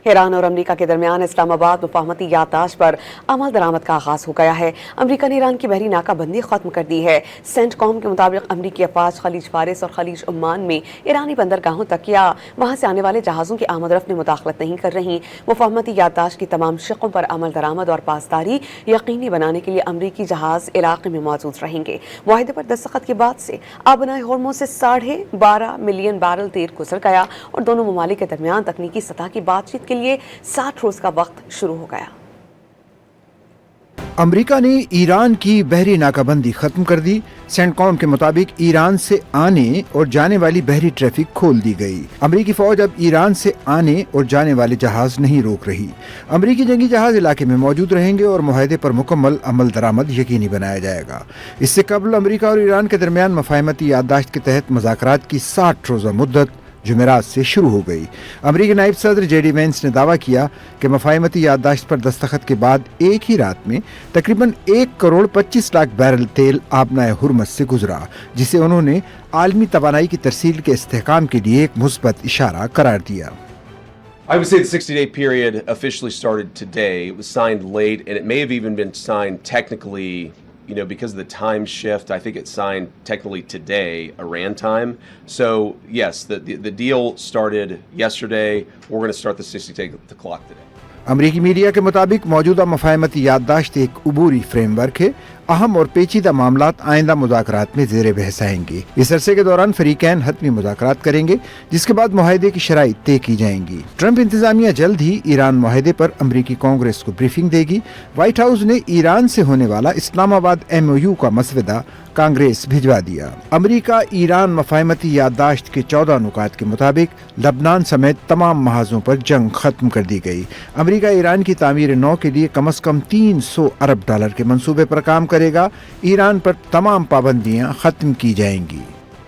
ایران اور امریکہ کے درمیان اسلام آباد مفاہمتی یادداشت پر عمل درآمد کا آغاز ہو گیا ہے۔ امریکہ نے ایران کی بحری ناکہ بندی ختم کر دی ہے۔ سینٹ کام کے مطابق امریکی افواج خلیج فارس اور خلیج عمان میں ایرانی بندرگاہوں تک یا وہاں سے آنے والے جہازوں کی آمد و رفت میں مداخلت نہیں کر رہی۔ مفاہمتی یادداشت کی تمام شقوں پر عمل درآمد اور پاسداری یقینی بنانے کے لیے امریکی جہاز علاقے میں موجود رہیں گے۔ معاہدے پر دستخط کے بعد سے آبنائے ہورموز سے 12.5 ملین بیرل تیل گزر گیا اور دونوں ممالک کے درمیان تکنیکی سطح کی بات چیت کے لیے 60 روز کا وقت شروع ہو گیا۔ امریکہ نے ایران کی بحری ناکہ بندی ختم کر دی۔ سینٹ کام کے مطابق ایران سے آنے اور جانے والی بحری ٹریفک کھول دی گئی۔ امریکی فوج اب ایران سے آنے اور جانے والے جہاز نہیں روک رہی۔ امریکی جنگی جہاز علاقے میں موجود رہیں گے اور معاہدے پر مکمل عمل درآمد یقینی بنایا جائے گا۔ اس سے قبل امریکہ اور ایران کے درمیان مفاہمتی یادداشت کے تحت مذاکرات کی 60 روزہ مدت جمعرات سے شروع ہو گئی۔ امریکی نائب صدر جے ڈی وینس نے دعویٰ کیا کہ مفاہمتی یادداشت پر دستخط کے بعد ایک ہی رات میں تقریباً 1.25 کروڑ بیرل تیل آبنائے ہرمز سے گزرا، جسے انہوں نے عالمی توانائی کی ترسیل کے استحکام کے لیے ایک مثبت اشارہ قرار دیا۔ I would say the 60-day period officially started today. It was signed late, and it may have even been signed technically, because of the time shift. I think it's signed technically today, Iran time. So, yes, the deal started yesterday. We're going to start the 60-day clock today. امریکی media کے مطابق موجودہ مفاہمتی یادداشت ایک عبوری frame work ہے۔ اہم اور پیچیدہ معاملات آئندہ مذاکرات میں زیر بحث آئیں گے۔ اس عرصے کے دوران فریقین حتمی مذاکرات کریں گے، جس کے بعد معاہدے کی شرائط طے کی جائیں گی۔ ٹرمپ انتظامیہ جلد ہی ایران معاہدے پر امریکی کانگریس کو بریفنگ دے گی۔ وائٹ ہاؤس نے ایران سے ہونے والا اسلام آباد MOU کا مسودہ کانگریس بھجوا دیا۔ امریکہ ایران مفاہمتی یادداشت کے 14 نکات کے مطابق لبنان سمیت تمام محاذوں پر جنگ ختم کر دی گئی۔ امریکہ ایران کی تعمیر نو کے لیے کم از کم $300 ارب کے منصوبے پر کام کرے گا۔ ایران پر تمام پابندیاں ختم کی جائیں گی۔